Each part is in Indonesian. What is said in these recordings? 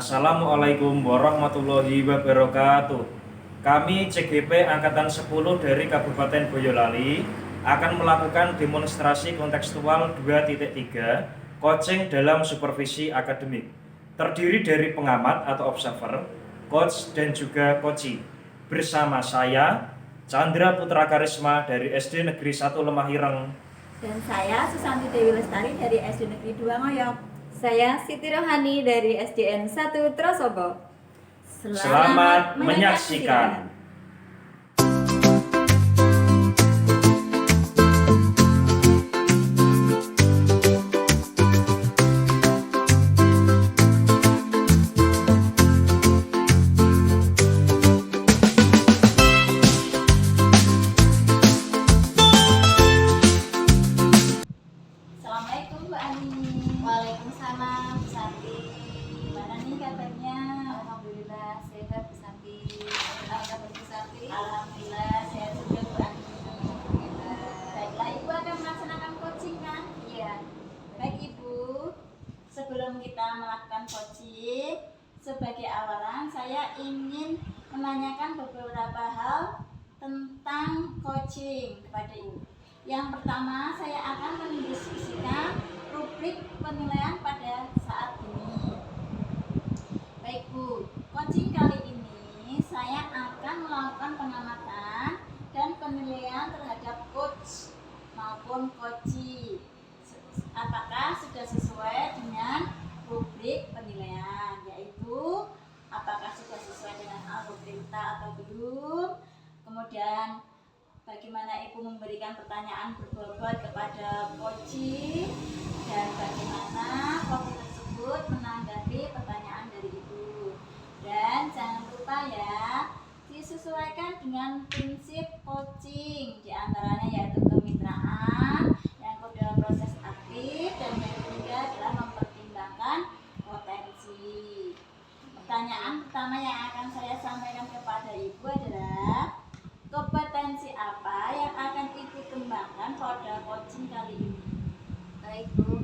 Assalamualaikum warahmatullahi wabarakatuh. Kami CGP Angkatan 10 dari Kabupaten Boyolali akan melakukan demonstrasi kontekstual 2.3 coaching dalam supervisi akademik. Terdiri dari pengamat atau observer, coach dan juga coachee. Bersama saya, Chandra Putra Karisma dari SD Negeri 1 Lemah Ireng. Dan saya Susanti Dewi Lestari dari SD Negeri 2 Ngoyok. Saya Siti Rohani dari SDN 1 Trosobo. Selamat menyaksikan. Assalamualaikum Bu Ani. Waalaikumsalam Bu Santi. Gimana nih kabarnya? Alhamdulillah sehat Bu Santi. Apa kabar Bu Santi? Alhamdulillah sehat juga Bu Ani. Baiklah, Ibu akan melaksanakan coaching kan? Iya. Baik Ibu, sebelum kita melakukan coaching, sebagai awalan saya ingin menanyakan beberapa hal tentang coaching kepada Ibu. Yang pertama, saya akan mendiskusikan rubrik penilaian pada saat ini. Baik Bu, coaching kali ini saya akan melakukan pengamatan dan penilaian terhadap coach maupun coachee. Apakah sudah sesuai dengan rubrik penilaian, yaitu apakah sudah sesuai dengan algoritma atau belum, kemudian bagaimana Ibu memberikan pertanyaan berbobot kepada coachee, dan bagaimana coachee tersebut menanggapi pertanyaan dari Ibu. Dan jangan lupa ya, disesuaikan dengan prinsip coaching, diantaranya yaitu kemitraan, yang kedua proses aktif, dan yang ketiga adalah mempertimbangkan potensi. Pertanyaan pertama yang akan saya sampaikan kepada Ibu adalah, kompetensi apa yang akan Ibu kembangkan pada coaching kali ini? Baik Bu,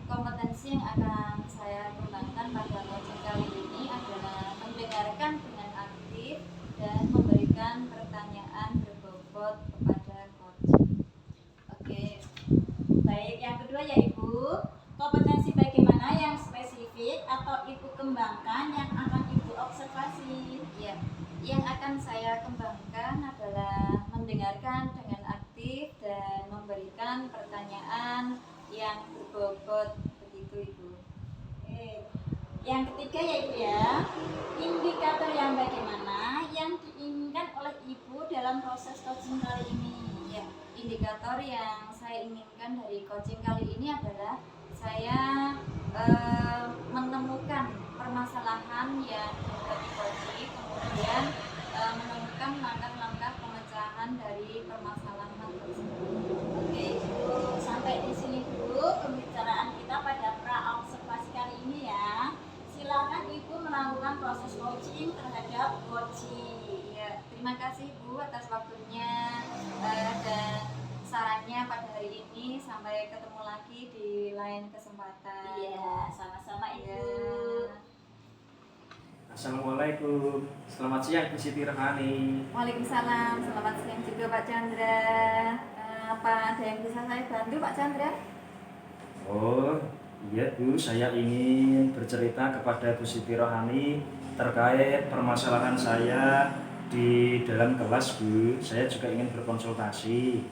kompetensi yang akan saya kembangkan pada coaching kali ini adalah mendengarkan dengan aktif dan memberikan pertanyaan berbobot kepada coaching. Oke, baik. Yang kedua ya Ibu, kompetensi bagaimana yang spesifik atau Ibu kembangkan yang akan Ibu observasi? Ya, yang akan saya kembangkan adalah mendengarkan dengan aktif dan memberikan pertanyaan yang berbobot, begitu Ibu. Oke. Yang ketiga ya Ibu ya, indikator yang bagaimana yang diinginkan oleh Ibu dalam proses coaching kali ini? Ya, indikator yang saya inginkan dari coaching kali ini adalah saya menemukan permasalahan yang terjadi coaching, kemudian menemukan langkah-langkah pemecahan dari permasalahan tersebut. Oke Ibu, sampai di sini dulu pembicaraan kita pada pra-observasi kali ini ya. Silakan Ibu melakukan proses coaching terhadap coachee. Ya, terima kasih Bu atas waktunya dan sarannya pada hari ini. Sampai ketemu lagi di lain kesempatan. Iya, sama-sama Ibu. Ya. Assalamualaikum. Selamat siang Bu Siti Rohani. Waalaikumsalam, selamat siang juga Pak Chandra. Apa ada yang bisa saya bantu Pak Chandra? Oh, iya Bu, saya ingin bercerita kepada Bu Siti Rohani terkait permasalahan saya di dalam kelas Bu. Saya juga ingin berkonsultasi.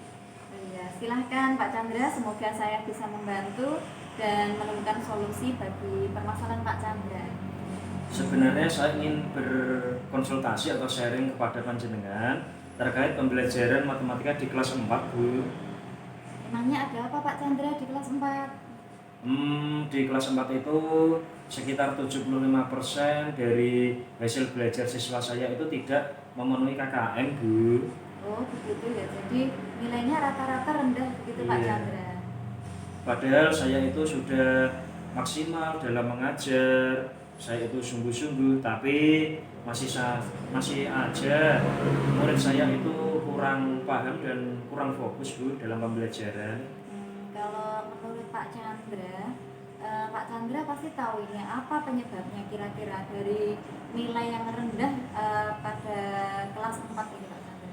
Ya, silahkan Pak Chandra, semoga saya bisa membantu dan menemukan solusi bagi permasalahan Pak Chandra. Sebenarnya saya ingin berkonsultasi atau sharing kepada panjenengan terkait pembelajaran matematika di kelas 4 Bu. Emangnya ada apa Pak Chandra di kelas 4? Di kelas 4 itu sekitar 75% dari hasil belajar siswa saya itu tidak memenuhi KKM Bu. Oh begitu ya, jadi nilainya rata-rata rendah begitu Pak Iya. Chandra. Padahal saya itu sudah maksimal dalam mengajar, saya itu sungguh-sungguh, tapi masih aja murid saya itu kurang paham dan kurang fokus Bu dalam pembelajaran. Kalau menurut Pak Chandra, Pak Chandra pasti tahu ini apa penyebabnya kira-kira dari nilai yang rendah pada kelas 4 ini Pak Chandra.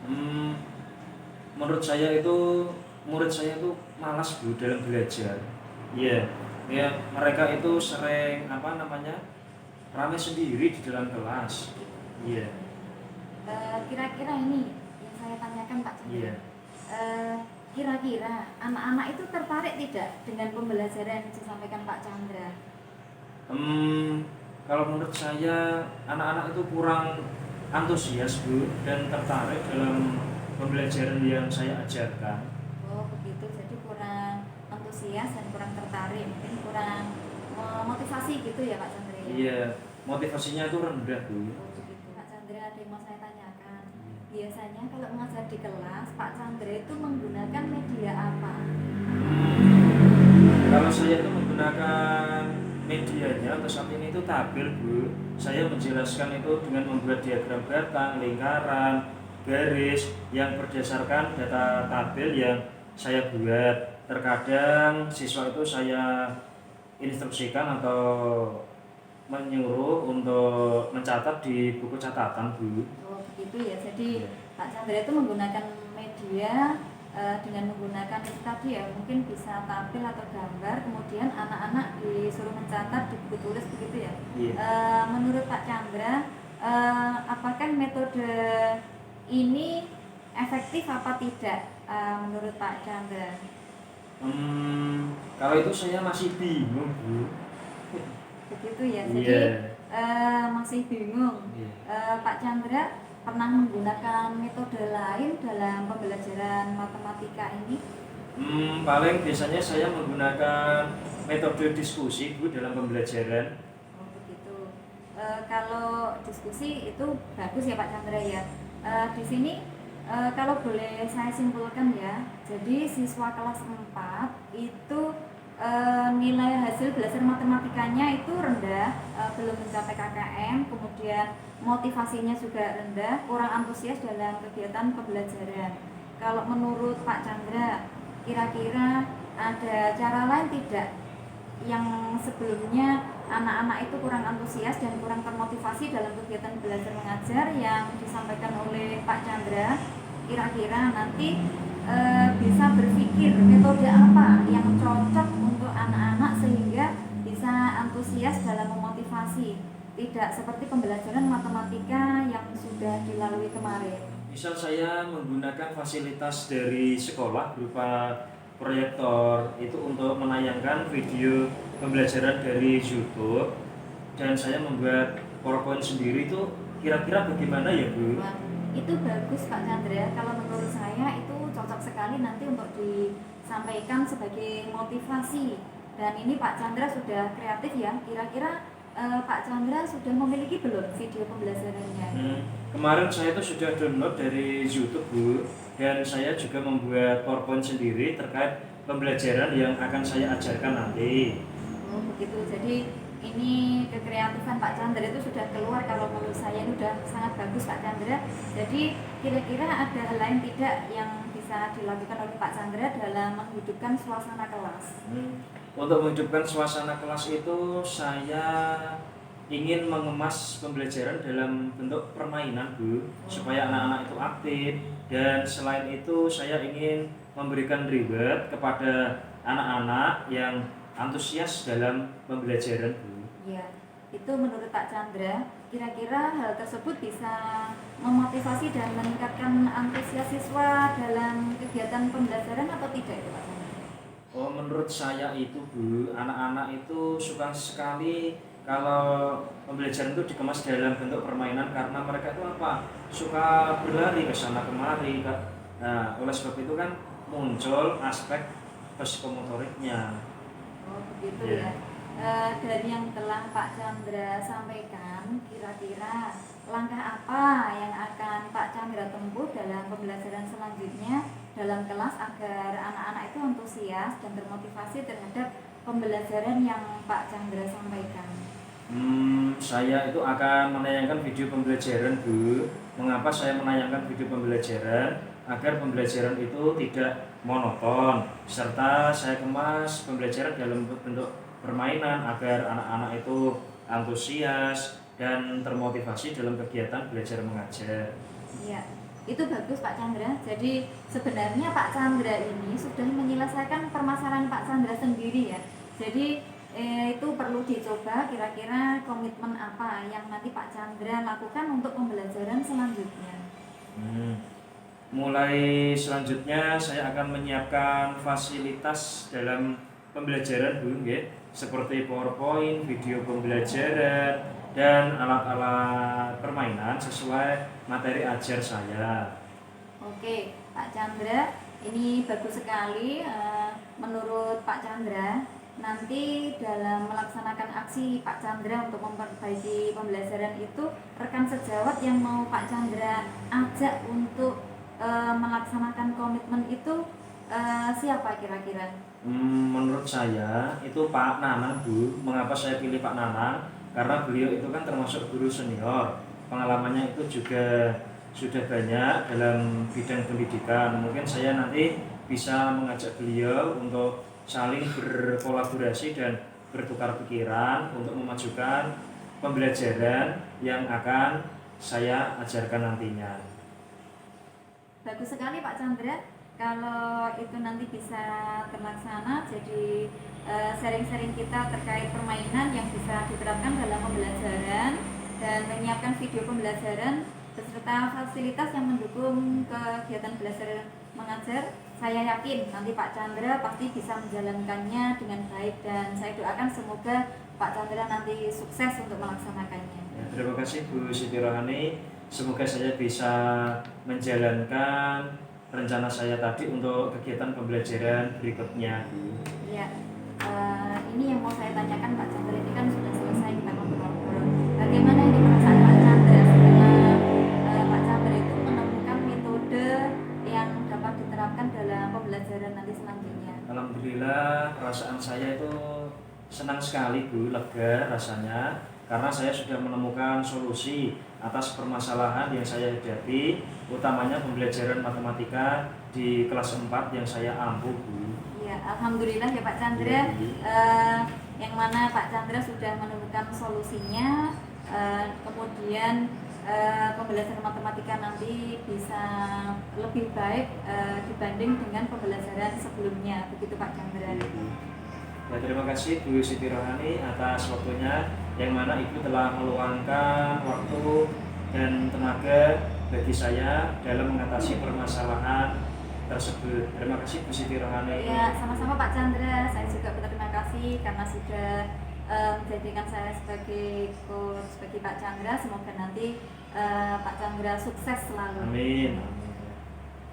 Menurut saya itu murid saya itu malas Bu dalam belajar. Iya, ya mereka itu sering ramai sendiri di dalam kelas. Iya. Kira-kira ini yang saya tanyakan Pak Chandra. Iya. Kira-kira anak-anak itu tertarik tidak dengan pembelajaran yang disampaikan Pak Chandra? Kalau menurut saya anak-anak itu kurang antusias Bu dan tertarik dalam pembelajaran yang saya ajarkan. Oh begitu, jadi kurang antusias dan kurang tertarik, mungkin kurang motivasi gitu ya Pak Chandra ya? Iya, motivasinya itu rendah Bu. Oh begitu, Pak Chandra ada yang mau saya tanyakan. Biasanya kalau mengajar di kelas, Pak Chandra itu menggunakan media apa? Kalau saya itu menggunakan medianya untuk saat ini itu tabel Bu. Saya menjelaskan itu dengan membuat diagram batang, lingkaran, garis yang berdasarkan data tabel yang saya buat. Terkadang siswa itu saya instruksikan atau menyuruh untuk mencatat di buku catatan Bu. Oh begitu ya, jadi Pak Chandra itu menggunakan media dengan menggunakan itu tadi ya, mungkin bisa tabel atau gambar, kemudian anak-anak disuruh mencatat di buku tulis begitu ya. Iya. Menurut Pak Chandra, apakah metode ini efektif apa tidak menurut Pak Chandra? Kalau itu saya masih bingung Bu. Begitu ya, Iya. jadi masih bingung. Iya. Pak Chandra pernah menggunakan metode lain dalam pembelajaran matematika ini? Paling biasanya saya menggunakan metode diskusi Bu dalam pembelajaran. Oh begitu. Kalau diskusi itu bagus ya Pak Chandra ya. Di sini kalau boleh saya simpulkan ya, jadi siswa kelas 4 itu nilai hasil belajar matematikanya itu rendah, belum mencapai KKM, kemudian motivasinya juga rendah, kurang antusias dalam kegiatan pembelajaran. Kalau menurut Pak Chandra, kira-kira ada cara lain tidak yang sebelumnya anak-anak itu kurang antusias dan kurang termotivasi dalam kegiatan belajar mengajar yang disampaikan oleh Pak Chandra? Kira-kira nanti bisa berpikir metode apa yang cocok untuk anak-anak sehingga bisa antusias dalam memotivasi, tidak seperti pembelajaran matematika yang sudah dilalui kemarin. Misal saya menggunakan fasilitas dari sekolah berupa proyektor itu untuk menayangkan video pembelajaran dari YouTube, dan saya membuat PowerPoint sendiri, itu kira-kira bagaimana ya Bu? Wah, itu bagus Pak Chandra. Kalau menurut saya itu cocok sekali nanti untuk disampaikan sebagai motivasi. Dan ini Pak Chandra sudah kreatif ya. Kira-kira Pak Chandra sudah memiliki belum video pembelajarannya? Kemarin saya itu sudah download dari YouTube Bu, dan saya juga membuat PowerPoint sendiri terkait pembelajaran yang akan saya ajarkan nanti. Oh begitu. Jadi ini kekreatifan Pak Chandra itu sudah keluar. Kalau menurut saya ini sudah sangat bagus Pak Chandra. Jadi kira-kira ada hal lain tidak yang bisa dilakukan oleh Pak Chandra dalam menghidupkan suasana kelas? Untuk menghidupkan suasana kelas itu saya ingin mengemas pembelajaran dalam bentuk permainan Bu, supaya anak-anak itu aktif, dan selain itu saya ingin memberikan reward kepada anak-anak yang antusias dalam pembelajaran Bu. Ya, itu menurut Pak Chandra, kira-kira hal tersebut bisa memotivasi dan meningkatkan antusias siswa dalam kegiatan pembelajaran atau tidak itu Pak Chandra? Oh, menurut saya itu Bu, anak-anak itu suka sekali kalau pembelajaran itu dikemas dalam bentuk permainan, karena mereka itu suka berlari ke sana kemari Kak. Nah, oleh sebab itu kan muncul aspek psikomotoriknya. Oh begitu Yeah. ya. Dari yang telah Pak Chandra sampaikan, kira-kira langkah apa yang akan Pak Chandra tempuh dalam pembelajaran selanjutnya dalam kelas agar anak-anak itu antusias dan termotivasi terhadap pembelajaran yang Pak Chandra sampaikan? Saya itu akan menayangkan video pembelajaran Bu. Mengapa saya menayangkan video pembelajaran? Agar pembelajaran itu tidak monoton, serta saya kemas pembelajaran dalam bentuk permainan agar anak-anak itu antusias dan termotivasi dalam kegiatan belajar mengajar. Iya, itu bagus Pak Chandra. Jadi sebenarnya Pak Chandra ini sudah menyelesaikan permasalahan Pak Chandra sendiri ya. Jadi itu perlu dicoba kira-kira komitmen apa yang nanti Pak Chandra lakukan untuk pembelajaran selanjutnya. Mulai selanjutnya saya akan menyiapkan fasilitas dalam pembelajaran Bu, nggih, seperti PowerPoint, video pembelajaran, dan alat-alat permainan sesuai materi ajar saya. Oke, Pak Chandra, ini bagus sekali. Menurut Pak Chandra, nanti dalam melaksanakan aksi Pak Chandra untuk memperbaiki pembelajaran itu, rekan sejawat yang mau Pak Chandra ajak untuk melaksanakan komitmen itu siapa kira-kira? Menurut saya itu Pak Nanang Bu. Mengapa saya pilih Pak Nanang? Karena beliau itu kan termasuk guru senior. Pengalamannya itu juga sudah banyak dalam bidang pendidikan. Mungkin saya nanti bisa mengajak beliau untuk saling berkolaborasi dan bertukar pikiran untuk memajukan pembelajaran yang akan saya ajarkan nantinya. Bagus sekali Pak Chandra. Kalau itu nanti bisa terlaksana, jadi sharing-sharing kita terkait permainan yang bisa diterapkan dalam pembelajaran dan menyiapkan video pembelajaran beserta fasilitas yang mendukung kegiatan belajar mengajar. Saya yakin nanti Pak Chandra pasti bisa menjalankannya dengan baik dan saya doakan semoga Pak Chandra nanti sukses untuk melaksanakannya. Ya, terima kasih Bu Siti Rohani. Semoga saya bisa menjalankan rencana saya tadi untuk kegiatan pembelajaran berikutnya. Ya, ini yang mau saya tanyakan Pak Chandra, ini kan sudah selesai kita ngobrol-ngobrol. Bagaimana ini perasaan Pak Chandra setelah Pak Chandra itu menemukan metode yang dapat diterapkan dalam pembelajaran nanti selanjutnya? Alhamdulillah, perasaan saya itu senang sekali Bu, lega rasanya karena saya sudah menemukan solusi atas permasalahan yang saya hadapi, utamanya pembelajaran matematika di kelas 4 yang saya ampuh Bu. Ya, alhamdulillah ya Pak Chandra. Yang mana Pak Chandra sudah menemukan solusinya, kemudian pembelajaran matematika nanti bisa lebih baik dibanding dengan pembelajaran sebelumnya, begitu Pak Chandra. Ya, terima kasih Bu Siti Rohani atas waktunya, yang mana Ibu telah meluangkan waktu dan tenaga bagi saya dalam mengatasi permasalahan tersebut. Terima kasih Bu Siti Rohani. Ya, sama-sama Pak Chandra. Saya juga berterima kasih karena sudah menjadikan saya sebagai coach bagi Pak Chandra. Semoga nanti Pak Chandra sukses selalu. Amin.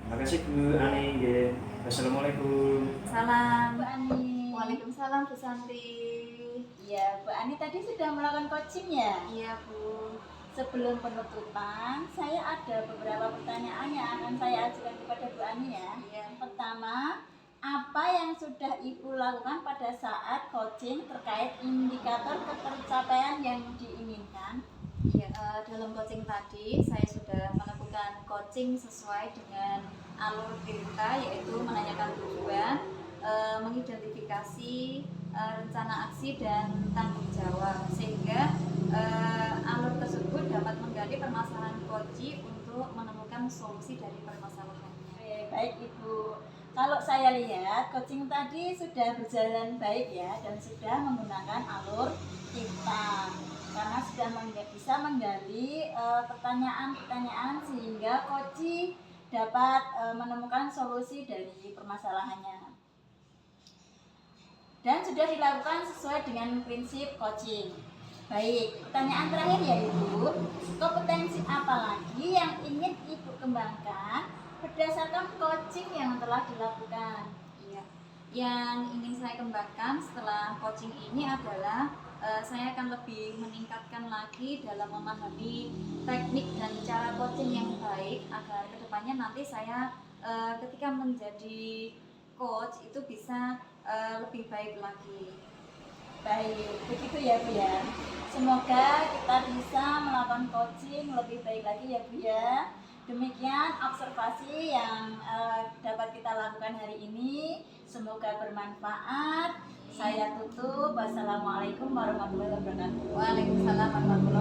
Terima kasih Bu Ani. Assalamualaikum. Salam. Bu Ani. Waalaikumsalam Bu Santi. Ya, Bu Ani tadi sudah melakukan coaching ya? Iya Bu. Sebelum penutupan, saya ada beberapa pertanyaan yang akan saya ajukan kepada Bu Ani ya. Iya. Pertama, apa yang sudah Ibu lakukan pada saat coaching terkait indikator ketercapaian yang diinginkan? Ya, dalam coaching tadi saya sudah melakukan coaching sesuai dengan alur cerita, yaitu menanyakan tujuan, mengidentifikasi rencana aksi dan tanggung jawab, sehingga alur tersebut dapat menggali permasalahan coaching untuk menemukan solusi dari permasalahannya. Baik Ibu, kalau saya lihat coaching tadi sudah berjalan baik ya dan sudah menggunakan alur cerita karena sudah bisa menggali pertanyaan-pertanyaan sehingga coaching dapat menemukan solusi dari permasalahannya. Dan sudah dilakukan sesuai dengan prinsip coaching. Baik, pertanyaan terakhir ya Ibu, kompetensi apa lagi yang ingin Ibu kembangkan berdasarkan coaching yang telah dilakukan? Iya, yang ingin saya kembangkan setelah coaching ini adalah saya akan lebih meningkatkan lagi dalam memahami teknik dan cara coaching yang baik agar kedepannya nanti saya ketika menjadi coach itu bisa lebih baik lagi. Baik, begitu ya Bu ya. Semoga kita bisa melakukan melakukan coaching lebih baik lagi ya Bu ya. Demikian observasi yang dapat kita lakukan hari ini. Semoga bermanfaat. Saya tutup. Wassalamualaikum warahmatullahi wabarakatuh. Waalaikumsalam warahmatullahi